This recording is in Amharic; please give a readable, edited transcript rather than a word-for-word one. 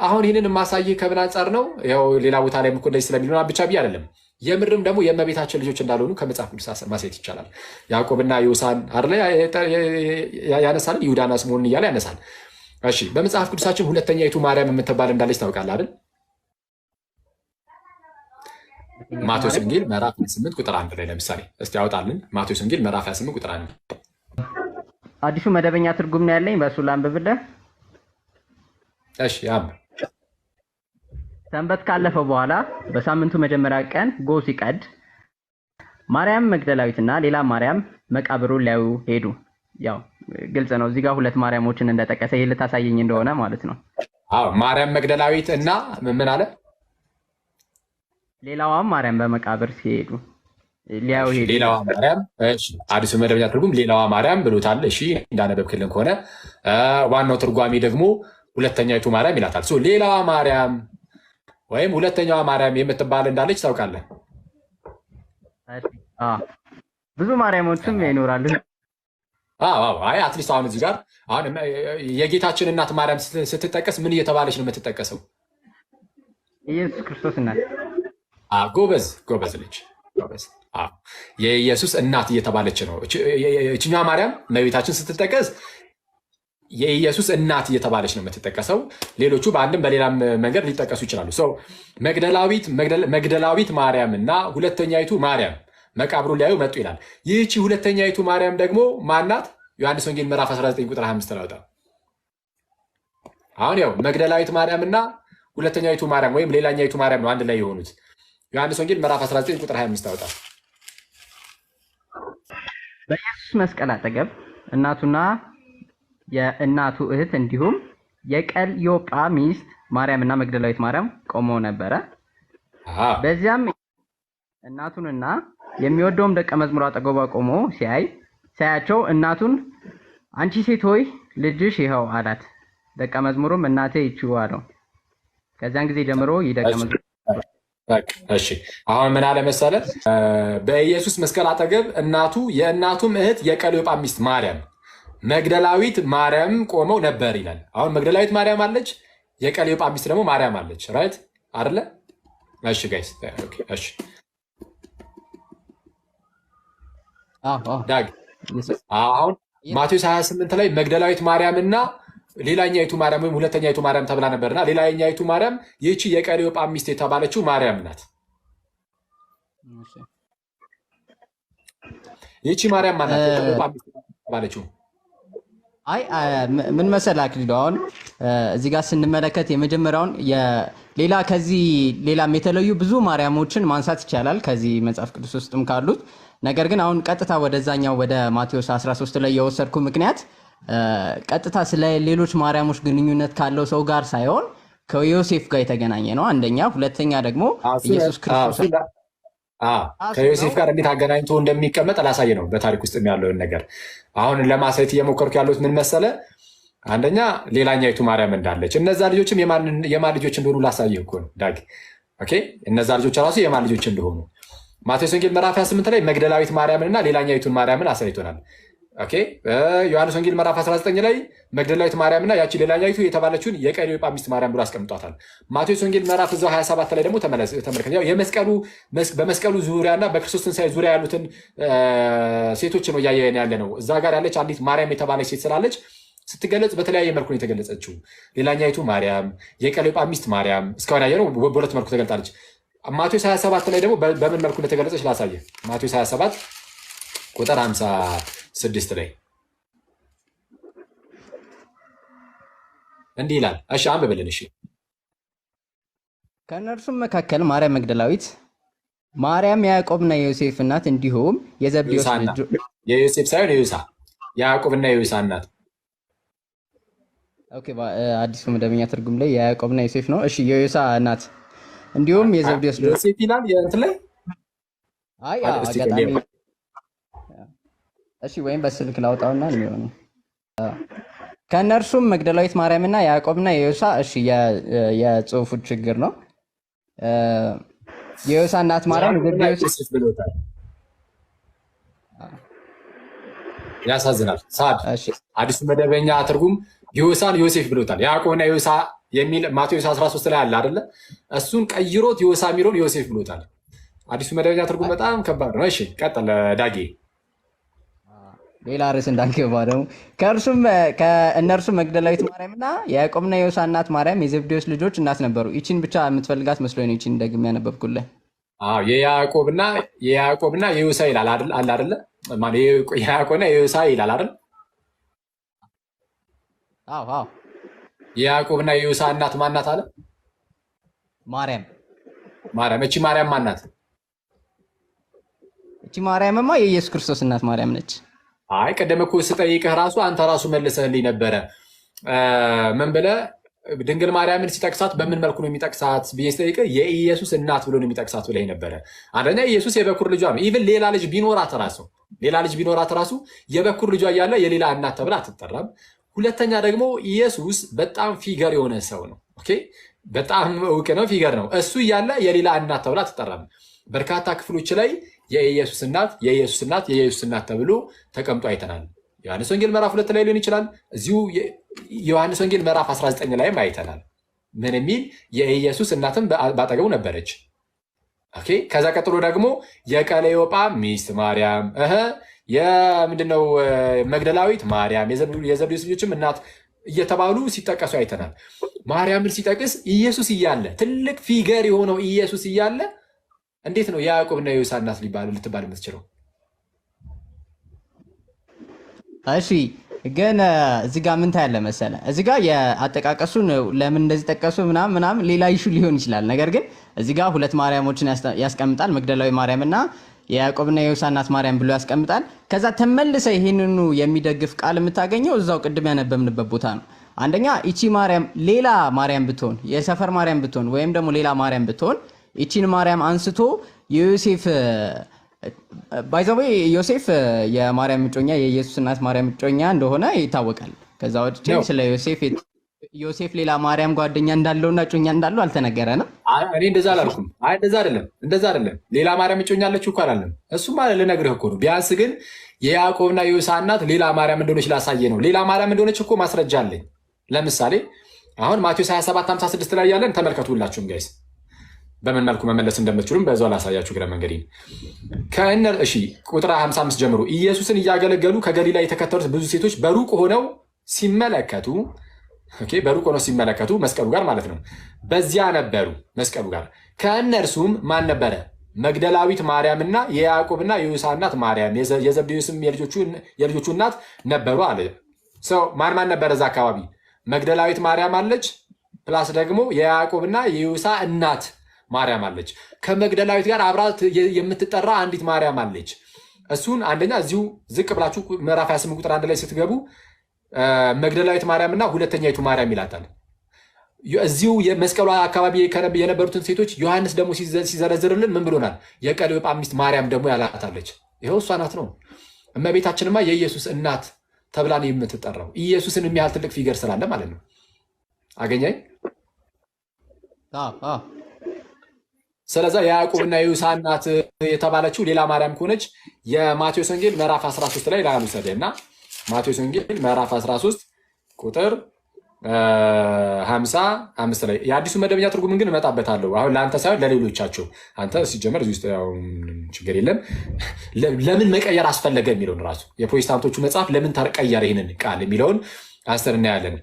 አሁን ይህንን የማሳይህ ከምን አንጻር ነው? ያው ሌላ ቦታ ላይ እኮ እንደዚህ ስለሚሆን ብቻ ብዬ አይደለም። የምርም ደግሞ የእመቤታችን ልጆች እንዳልሆኑ ከመጽሐፍ ቅዱስ ማሳየት ይቻላል። ያዕቆብና ዮሳን አይደለ ያነሳል፣ ይሁዳና ስምዖንን እያለ ያነሳል። እሺ በመጽሐፍ ቅዱሳችን ሁለተኛይቱ ማርያም የምትባል እንዳለች ታውቃለህ አይደል? ማቴዎስ ወንጌል ምዕራፍ 28 ቁጥር 1 ላይ ለምሳሌ እስቲ ያወጣልን። ማቴዎስ ወንጌል ምዕራፍ 28 ቁጥር 1 አዲሱ መደበኛ ትርጉም ነው ያለኝ፣ በእሱ ላንብብልህ። እሺ ያም ሰንበት ካለፈ በኋላ በሳምንቱ መጀመሪያ ቀን ጎህ ሲቀድ ማርያም መግደላዊትና ሌላ ማርያም መቃብሩን ሊያዩ ሄዱ። ያው ግልጽ ነው እዚህ ጋር ሁለት ማርያሞችን እንደጠቀሰ ይሄ ልታሳየኝ እንደሆነ ማለት ነው። አዎ ማርያም መግደላዊት እና ምን አለ? ሌላዋም ማርያም በመቃብር ሲሄዱ ሊያዩ ሄዱ። ሌላዋ ማርያም። እሺ አዲሱ መደበኛ ትርጉም ሌላዋ ማርያም ብሎታል። እሺ እንዳነበብክልን ከሆነ ዋናው ትርጓሜ ደግሞ ሁለተኛይቱ ማርያም ይላታል። ሌላዋ ማርያም ወይም ሁለተኛዋ ማርያም የምትባል እንዳለች ታውቃለህ? ብዙ ማርያሞችም ይኖራሉ። አይ አትሊስት አሁን እዚህ ጋር አሁን የጌታችን እናት ማርያም ስትጠቀስ ምን እየተባለች ነው የምትጠቀሰው? ኢየሱስ ክርስቶስ እናት። ጎበዝ ልጅ ጎበዝ። የኢየሱስ እናት እየተባለች ነው። እችኛዋ ማርያም እመቤታችን ስትጠቀስ የኢየሱስ እናት እየተባለች ነው የምትጠቀሰው። ሌሎቹ በአንድም በሌላም መንገድ ሊጠቀሱ ይችላሉ። መግደላዊት ማርያም እና ሁለተኛይቱ ማርያም መቃብሩን ሊያዩ መጡ ይላል። ይህቺ ሁለተኛይቱ ማርያም ደግሞ ማናት? ዮሐንስ ወንጌል ምዕራፍ 19 ቁጥር 25 ላውጣ። አሁን ያው መግደላዊት ማርያም እና ሁለተኛይቱ ማርያም ወይም ሌላኛይቱ ማርያም ነው አንድ ላይ የሆኑት። ዮሐንስ ወንጌል ምዕራፍ 19 ቁጥር 25 ላውጣ። በኢየሱስ መስቀል አጠገብ እናቱና የእናቱ እህት እንዲሁም የቀልዮጳ ሚስት ማርያምና መግደላዊት ማርያም ቆመው ነበረ። በዚያም እናቱንና የሚወደውም ደቀ መዝሙር አጠገቧ ቆሞ ሲያያቸው እናቱን አንቺ ሴት ሆይ ልጅሽ ይኸው አላት። ደቀ መዝሙሩም እናቴ ይቺው አለው። ከዚያን ጊዜ ጀምሮ ይደቀ መዝሙር እሺ አሁን ምን አለ መሰለህ? በኢየሱስ መስቀል አጠገብ የእናቱም እህት የቀልዮጳ ሚስት ማርያም መግደላዊት ማርያም ቆመው ነበር ይላል። አሁን መግደላዊት ማርያም አለች፣ የቀልዮጳ ሚስት ደግሞ ማርያም አለች። ራይት አይደለ? እሺ ጋይስ ኦኬ። እሺ ዳግ አሁን ማቴዎስ 28 ላይ መግደላዊት ማርያም እና ሌላኛይቱ ማርያም ወይም ሁለተኛይቱ ማርያም ተብላ ነበርና ሌላኛይቱ ማርያም ይህቺ የቀልዮጳ ሚስት የተባለችው ማርያም ናት። ይህቺ ማርያም ማለት የቀልዮጳ ሚስት የተባለችው ምን መሰለህ አክሊሉ፣ አሁን እዚህ ጋር ስንመለከት የመጀመሪያውን ከዚህ ሌላም የተለዩ ብዙ ማርያሞችን ማንሳት ይቻላል ከዚህ መጽሐፍ ቅዱስ ውስጥም ካሉት። ነገር ግን አሁን ቀጥታ ወደዛኛው ወደ ማቴዎስ 13 ላይ የወሰድኩ ምክንያት ቀጥታ ስለ ሌሎች ማርያሞች ግንኙነት ካለው ሰው ጋር ሳይሆን ከዮሴፍ ጋር የተገናኘ ነው አንደኛ። ሁለተኛ ደግሞ ኢየሱስ ክርስቶስ ከዮሴፍ ጋር እንዴት አገናኝቶ እንደሚቀመጥ ላሳየ ነው በታሪክ ውስጥ ያለውን ነገር አሁን ለማሳየት እየሞከርኩ ያሉት ምን መሰለ? አንደኛ ሌላኛይቱ ማርያም እንዳለች፣ እነዛ ልጆችም የማን ልጆች እንደሆኑ ላሳየህ እኮ ነው ዳግ። ኦኬ እነዛ ልጆች ራሱ የማን ልጆች እንደሆኑ ማቴዎስ ወንጌል ምዕራፍ 28 ላይ መግደላዊት ማርያምን እና ሌላኛይቱን ማርያምን አሳይቶናል። ኦኬ ዮሐንስ ወንጌል ምዕራፍ 19 ላይ መግደላዊት ማርያምና ያቺ ሌላኛይቱ የተባለችውን የቀልዮጳ ሚስት ማርያም ብሎ አስቀምጧታል። ማቴዎስ ወንጌል ምዕራፍ 27 ላይ ደግሞ ተመልከት። ያው በመስቀሉ ዙሪያና በክርስቶስ ትንሣኤ ዙሪያ ያሉትን ሴቶች ነው እያየን ያለ ነው። እዛ ጋር ያለች አንዲት ማርያም የተባለች ሴት ስላለች ስትገለጽ በተለያየ መልኩ ነው የተገለጸችው። ሌላኛይቱ ማርያም፣ የቀልዮጳ ሚስት ማርያም እስካሁን ያየነው በሁለት መልኩ ተገልጣለች። ማቴዎስ 27 ላይ ደግሞ በምን መልኩ እንደተገለጸች ላሳየ። ማቴዎስ 27 ቁጥር 56 ላይ እንዲህ ይላል። እሺ አንብብልን። እሺ ከእነርሱም መካከል ማርያም መግደላዊት፣ ማርያም የያዕቆብና የዮሴፍ እናት እንዲሁም የዘብዴዎስ ልጆች የዮሴፍ ሳይሆን የዮሳ የያዕቆብና የዮሳ እናት። ኦኬ አዲሱ መደበኛ ትርጉም ላይ የያዕቆብና የዮሴፍ ነው። እሺ የዮሳ እናት እንዲሁም የዘብዴዎስ ልጆች ዮሴፍ ይላል የእንትን ላይ አጋጣሚ። እሺ ወይም በስልክ ላውጣውና ነው። ከእነርሱም መግደላዊት ማርያምና ያዕቆብና የዮሳ። እሺ የጽሁፉ ችግር ነው። የዮሳ እናት ማርያም ዘብዴዎስ ብሎታል። ያሳዝናል። ሳድ አዲሱ መደበኛ ትርጉም ዮሳን ዮሴፍ ብሎታል። ያዕቆብና የዮሳ የሚል ማቴዎስ 13 ላይ አለ አይደለ? እሱን ቀይሮት ዮሳ የሚለውን ዮሴፍ ብሎታል። አዲሱ መደበኛ ትርጉም በጣም ከባድ ነው። እሺ ቀጥል ዳጌ። ሌላ ርዕስ እንዳንገባ ደግሞ ከእነርሱ መግደላዊት ማርያም እና የያዕቆብና የዮሳ እናት ማርያም የዘብዴዎስ ልጆች እናት ነበሩ። ይቺን ብቻ የምትፈልጋት መስሎኝ ነው ይቺን ደግሜ ያነበብኩልህ። የያዕቆብና የዮሳ ይላል አለ አይደለ? የያዕቆብና የዮሳ ይላል አይደል? አዎ የያዕቆብና የዮሳ እናት ማናት አለ? ማርያም። እቺ ማርያም ማናት? እቺ ማርያምማ የኢየሱስ ክርስቶስ እናት ማርያም ነች። አይ ቀደም እኮ ስጠይቅህ ራሱ አንተ ራሱ መልሰህልኝ ነበረ። ምን ብለህ ድንግል ማርያምን ሲጠቅሳት በምን መልኩ ነው የሚጠቅሳት ብዬ ስጠይቅህ የኢየሱስ እናት ብሎ ነው የሚጠቅሳት ብለህ ነበረ። አንደኛ ኢየሱስ የበኩር ልጇ ነው። ኢቭን ሌላ ልጅ ቢኖራት ራሱ የበኩር ልጇ እያለ የሌላ እናት ተብላ አትጠራም። ሁለተኛ ደግሞ ኢየሱስ በጣም ፊገር የሆነ ሰው ነው። ኦኬ በጣም እውቅ ነው፣ ፊገር ነው። እሱ እያለ የሌላ እናት ተብላ አትጠራም። በርካታ ክፍሎች ላይ የኢየሱስ እናት ተብሎ ተቀምጦ አይተናል። ዮሐንስ ወንጌል ምዕራፍ 2 ላይ ሊሆን ይችላል። እዚሁ ዮሐንስ ወንጌል ምዕራፍ 19 ላይም አይተናል። ምን የሚል የኢየሱስ እናትም ባጠገቡ ነበረች። ኦኬ ከዛ ቀጥሎ ደግሞ የቀለዮጳ ሚስት ማርያም የምንድነው መግደላዊት ማርያም የዘብዴዎስ ልጆችም እናት እየተባሉ ሲጠቀሱ አይተናል። ማርያምን ሲጠቅስ ኢየሱስ እያለ ትልቅ ፊገር የሆነው ኢየሱስ እያለ እንዴት ነው የያዕቆብና የዮሳ እናት ልትባል የምትችለው? እሺ ግን እዚህ ጋር ምን ታያለህ መሰለህ? እዚህ ጋር የአጠቃቀሱን ለምን እንደዚህ ጠቀሱ ምናምን ሌላ ይሹ ሊሆን ይችላል። ነገር ግን እዚህ ጋር ሁለት ማርያሞችን ያስቀምጣል። መግደላዊ ማርያምና የያዕቆብና የዮሳ እናት ማርያም ብሎ ያስቀምጣል። ከዛ ተመልሰ ይሄንኑ የሚደግፍ ቃል የምታገኘው እዛው ቅድም ያነበብንበት ቦታ ነው። አንደኛ ይቺ ማርያም ሌላ ማርያም ብትሆን፣ የሰፈር ማርያም ብትሆን ወይም ደግሞ ሌላ ማርያም ብትሆን ይቺን ማርያም አንስቶ የዮሴፍ ባይዘዌ ዮሴፍ የማርያም እጮኛ የኢየሱስ እናት ማርያም እጮኛ እንደሆነ ይታወቃል። ከዛ ወጥቼ ስለ ዮሴፍ ሌላ ማርያም ጓደኛ እንዳለውና እጮኛ እንዳለው አልተነገረንም። እኔ እንደዛ አላልኩም። እንደዛ አይደለም። ሌላ ማርያም እጮኛ አለችው እኮ አላለም። እሱማ ልነግርህ እኮ ነው። ቢያንስ ግን የያዕቆብና የዮሳ እናት ሌላ ማርያም እንደሆነች ላሳየ ነው። ሌላ ማርያም እንደሆነች እኮ ማስረጃ አለኝ። ለምሳሌ አሁን ማቴዎስ 27:56 ላይ ያለን ተመልከቱላችሁም ጋይስ በምን መልኩ መመለስ እንደምትችሉም በዛው ላሳያችሁ ግረ መንገድ ቁጥር 55 ጀምሮ ኢየሱስን እያገለገሉ ከገሊላ የተከተሉት ብዙ ሴቶች በሩቅ ሆነው ሲመለከቱ መስቀሉ ጋር ማለት ነው፣ በዚያ ነበሩ መስቀሉ ጋር። ከእነርሱም ማን ነበረ? መግደላዊት ማርያምና የያዕቆብና የዮሳ እናት ማርያም የዘብዴዎስም የልጆቹ እናት ነበሩ አለ። ማን ነበረ እዛ አካባቢ? መግደላዊት ማርያም አለች፣ ፕላስ ደግሞ የያዕቆብና የዮሳ እናት ማርያም አለች። ከመግደላዊት ጋር አብራት የምትጠራ አንዲት ማርያም አለች። እሱን አንደኛ እዚሁ ዝቅ ብላችሁ ምዕራፍ 28 ቁጥር 1 ላይ ስትገቡ መግደላዊት ማርያም እና ሁለተኛይቱ ማርያም ይላታል። እዚሁ የመስቀሉ አካባቢ የነበሩትን ሴቶች ዮሐንስ ደግሞ ሲዘረዝርልን ምን ብሎናል? የቀለዮጳ ሚስት ማርያም ደግሞ ያላታለች። ይኸው እሷ ናት ነው። እመቤታችንማ የኢየሱስ እናት ተብላ ነው የምትጠራው። ኢየሱስን የሚያህል ትልቅ ፊገር ስላለ ማለት ነው። አገኘኝ። ስለዛ የያዕቆብና የዮሳ እናት የተባለችው ሌላ ማርያም ከሆነች የማቴዎስ ወንጌል ምዕራፍ 13 ላይ ላሉ ሰደ እና ማቴዎስ ወንጌል ምዕራፍ 13 ቁጥር 55 ላይ የአዲሱ መደበኛ ትርጉምን ግን እመጣበታለሁ። አሁን ለአንተ ሳይሆን ለሌሎቻቸው። አንተ ሲጀመር እዚህ ውስጥ ችግር የለም። ለምን መቀየር አስፈለገ የሚለውን ራሱ የፕሮቴስታንቶቹ መጽሐፍ ለምን ተቀየረ ይህንን ቃል የሚለውን አንስተን እናያለን።